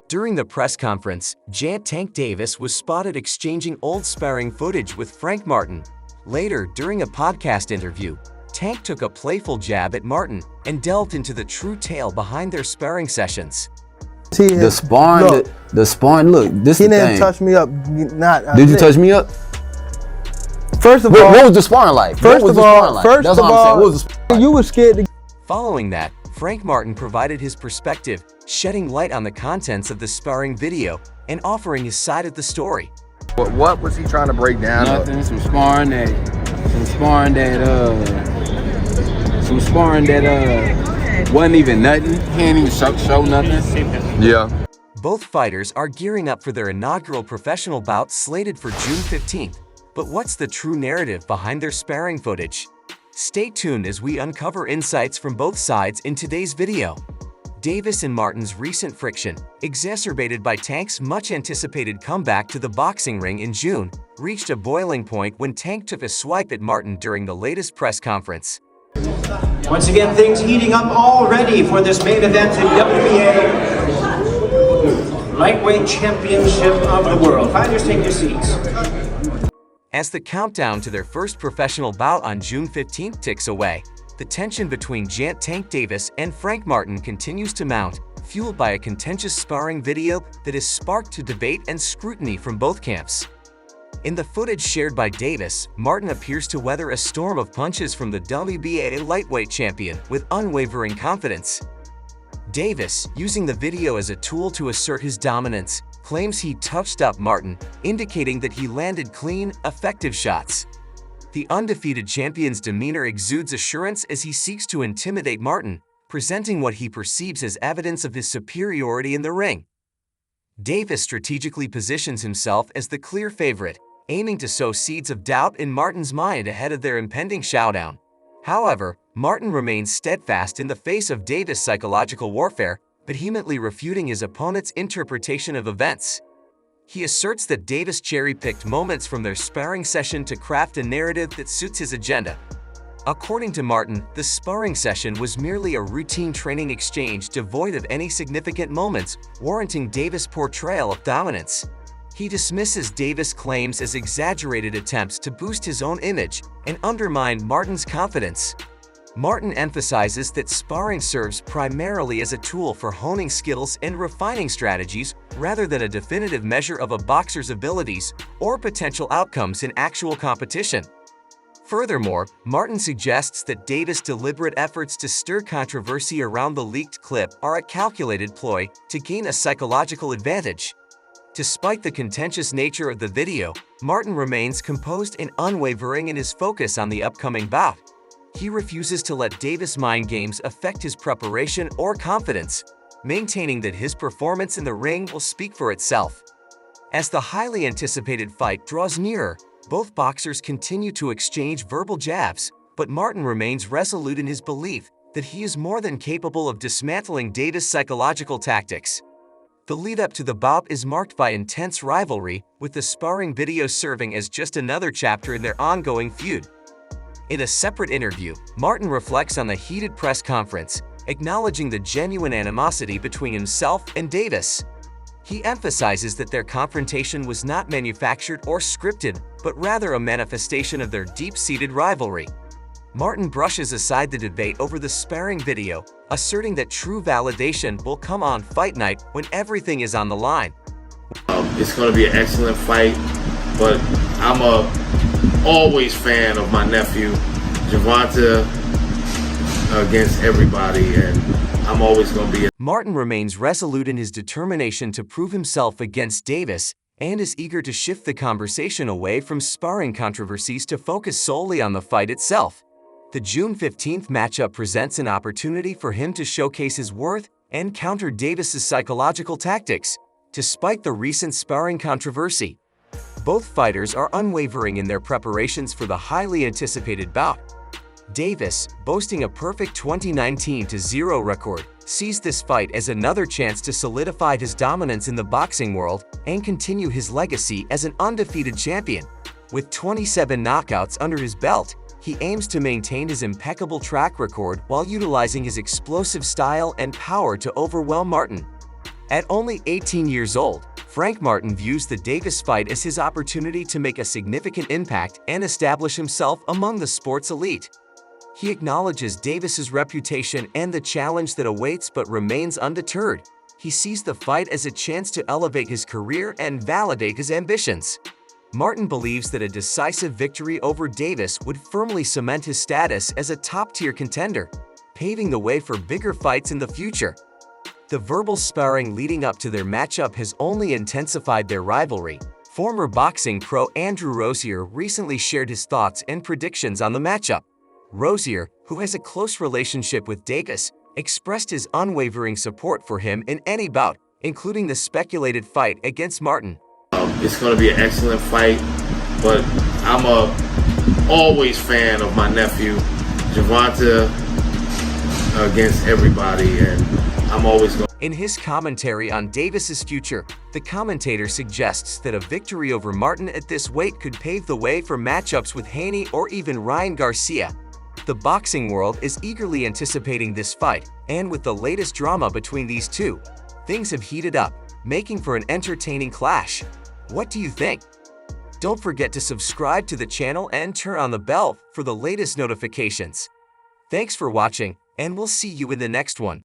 During the press conference, Gervonta Davis was spotted exchanging old sparring footage with Frank Martin. Later, during a podcast interview, Tank took a playful jab at Martin and delved into the true tale behind their sparring sessions. The sparring, look, this he is the didn't thing. touch me up. Did you touch me up? First of all, what was the sparring like? First of all, That's what I'm saying. What was the sparring like? You were scared to. Following that, Frank Martin provided his perspective, shedding light on the contents of the sparring video and offering his side of the story. What was he trying to break down? Nothing. Some sparring that wasn't even nothing. He ain't even show nothing. Yeah. Both fighters are gearing up for their inaugural professional bout slated for June 15th. But what's the true narrative behind their sparring footage? Stay tuned as we uncover insights from both sides in today's video. Davis and Martin's recent friction, exacerbated by Tank's much-anticipated comeback to the boxing ring in June, reached a boiling point when Tank took a swipe at Martin during the latest press conference. Once again, things heating up already for this main event in WBA Lightweight Championship of the World. Fighters, take your seats. As the countdown to their first professional bout on June 15th ticks away, the tension between Gervonta Davis and Frank Martin continues to mount, fueled by a contentious sparring video that has sparked to debate and scrutiny from both camps. In the footage shared by Davis, Martin appears to weather a storm of punches from the WBA lightweight champion with unwavering confidence. Davis, using the video as a tool to assert his dominance, claims he touched up Martin, indicating that he landed clean, effective shots. The undefeated champion's demeanor exudes assurance as he seeks to intimidate Martin, presenting what he perceives as evidence of his superiority in the ring. Davis strategically positions himself as the clear favorite, aiming to sow seeds of doubt in Martin's mind ahead of their impending showdown. However, Martin remains steadfast in the face of Davis' psychological warfare, vehemently refuting his opponent's interpretation of events. He asserts that Davis cherry-picked moments from their sparring session to craft a narrative that suits his agenda. According to Martin, the sparring session was merely a routine training exchange devoid of any significant moments, warranting Davis' portrayal of dominance. He dismisses Davis' claims as exaggerated attempts to boost his own image and undermine Martin's confidence. Martin emphasizes that sparring serves primarily as a tool for honing skills and refining strategies rather than a definitive measure of a boxer's abilities or potential outcomes in actual competition. Furthermore, Martin suggests that Davis' deliberate efforts to stir controversy around the leaked clip are a calculated ploy to gain a psychological advantage. Despite the contentious nature of the video, Martin remains composed and unwavering in his focus on the upcoming bout. He refuses to let Davis' mind games affect his preparation or confidence, maintaining that his performance in the ring will speak for itself. As the highly anticipated fight draws nearer, both boxers continue to exchange verbal jabs, but Martin remains resolute in his belief that he is more than capable of dismantling Davis' psychological tactics. The lead-up to the bout is marked by intense rivalry, with the sparring video serving as just another chapter in their ongoing feud. In a separate interview, Martin reflects on the heated press conference, acknowledging the genuine animosity between himself and Davis. He emphasizes that their confrontation was not manufactured or scripted, but rather a manifestation of their deep-seated rivalry. Martin brushes aside the debate over the sparring video, asserting that true validation will come on fight night when everything is on the line. It's going to be an excellent fight, but I'm always fan of my nephew, Gervonta, against everybody, and I'm always going to be. Martin remains resolute in his determination to prove himself against Davis and is eager to shift the conversation away from sparring controversies to focus solely on the fight itself. The June 15th matchup presents an opportunity for him to showcase his worth and counter Davis's psychological tactics. Despite the recent sparring controversy, both fighters are unwavering in their preparations for the highly anticipated bout. Davis, boasting a perfect 2019-0 record, sees this fight as another chance to solidify his dominance in the boxing world and continue his legacy as an undefeated champion. With 27 knockouts under his belt, he aims to maintain his impeccable track record while utilizing his explosive style and power to overwhelm Martin. At only 18 years old, Frank Martin views the Davis fight as his opportunity to make a significant impact and establish himself among the sport's elite. He acknowledges Davis's reputation and the challenge that awaits but remains undeterred. He sees the fight as a chance to elevate his career and validate his ambitions. Martin believes that a decisive victory over Davis would firmly cement his status as a top-tier contender, paving the way for bigger fights in the future. The verbal sparring leading up to their matchup has only intensified their rivalry. Former boxing pro Andrew Rozier recently shared his thoughts and predictions on the matchup. Rozier, who has a close relationship with Davis, expressed his unwavering support for him in any bout, including the speculated fight against Martin. It's going to be an excellent fight, but I'm always fan of my nephew, Gervonta, against everybody, and I'm always going. In his commentary on Davis's future, the commentator suggests that a victory over Martin at this weight could pave the way for matchups with Haney or even Ryan Garcia. The boxing world is eagerly anticipating this fight, and with the latest drama between these two, things have heated up, making for an entertaining clash. What do you think? Don't forget to subscribe to the channel and turn on the bell for the latest notifications. Thanks for watching, and we'll see you in the next one.